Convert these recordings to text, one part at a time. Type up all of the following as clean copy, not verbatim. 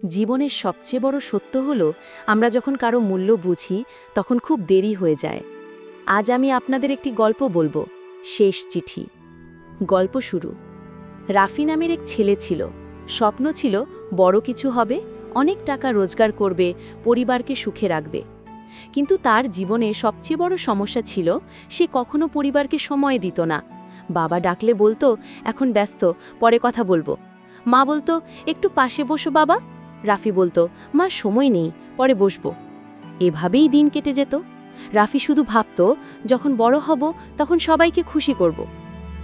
জীবনের সবচেয়ে বড় সত্য হলো আমরা যখন কারো মূল্য বুঝি তখন খুব দেরি হয়ে যায়। আজ আমি আপনাদের একটি গল্প বলবো, শেষ চিঠি। গল্প শুরু। রাফি নামের এক ছেলে ছিল। স্বপ্ন ছিল বড় কিছু হবে, অনেক টাকা রোজগার করবে, পরিবারকে সুখে রাখবে। কিন্তু তার জীবনে সবচেয়ে বড় সমস্যা ছিল সে কখনো পরিবারকে সময় দিত না। বাবা ডাকলে বলতো, এখন ব্যস্ত, পরে কথা বলবো। মা বলতো, একটু পাশে বসো বাবা। রাফি বলতো, মা সময় নেই, পরে বসবো। এভাবেই দিন কেটে যেত। রাফি শুধু ভাবত, যখন বড় হব তখন সবাইকে খুশি করব।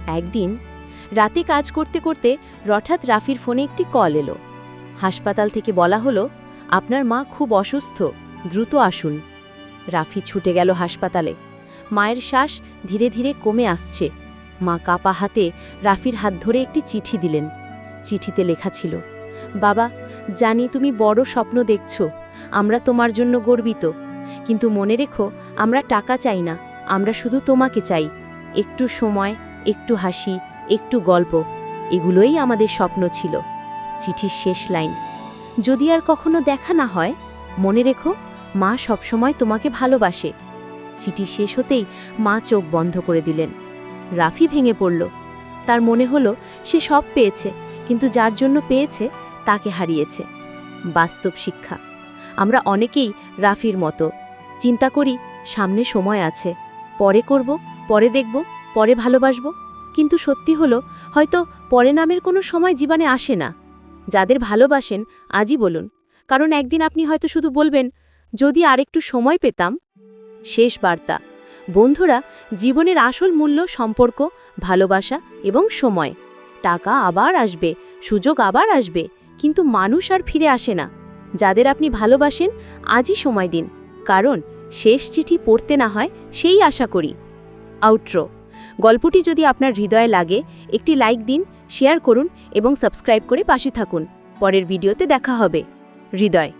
একদিন রাতে কাজ করতে করতে হঠাৎ রাফির ফোনে একটি কল এলো। হাসপাতাল থেকে বলা হলো, আপনার মা খুব অসুস্থ, দ্রুত আসুন। রাফি ছুটে গেল হাসপাতালে। মায়ের শ্বাস ধীরে ধীরে কমে আসছে। মা কাপা হাতে রাফির হাত ধরে একটি চিঠি দিলেন। চিঠিতে লেখা ছিল, বাবা, জানি তুমি বড় স্বপ্ন দেখছ, আমরা তোমার জন্য গর্বিত, কিন্তু মনে রেখো, আমরা টাকা চাই না, আমরা শুধু তোমাকে চাই। একটু সময়, একটু হাসি, একটু গল্প, এগুলোই আমাদের স্বপ্ন ছিল। চিঠির শেষ লাইন, যদি আর কখনো দেখা না হয়, মনে রেখো, মা সবসময় তোমাকে ভালোবাসে। চিঠি শেষ হতেই মা চোখ বন্ধ করে দিলেন। রাফি ভেঙে পড়ল। তার মনে হলো সে সব পেয়েছে, কিন্তু যার জন্য পেয়েছে তাকে হারিয়েছে। বাস্তব শিক্ষা। আমরা অনেকেই রাফির মতো চিন্তা করি, সামনে সময় আছে, পরে করব, পরে দেখব, পরে ভালোবাসব। কিন্তু সত্যি হলো, হয়তো পরে নামের কোনো সময় জীবনে আসে না। যাদের ভালোবাসেন আজই বলুন, কারণ একদিন আপনি হয়তো শুধু বলবেন, যদি আরেকটু সময় পেতাম। শেষ বার্তা। বন্ধুরা, জীবনের আসল মূল্য সম্পর্ক, ভালোবাসা এবং সময়। টাকা আবার আসবে, সুযোগ আবার আসবে, কিন্তু মানুষ আর ফিরে আসে না। যাদের আপনি ভালোবাসেন আজই সময় দিন, কারণ শেষ চিঠি পড়তে না হয় সেই আশা করি। আউট্রো। গল্পটি যদি আপনার হৃদয়ে লাগে, একটি লাইক দিন, শেয়ার করুন এবং সাবস্ক্রাইব করে পাশে থাকুন। পরের ভিডিওতে দেখা হবে। হৃদয়।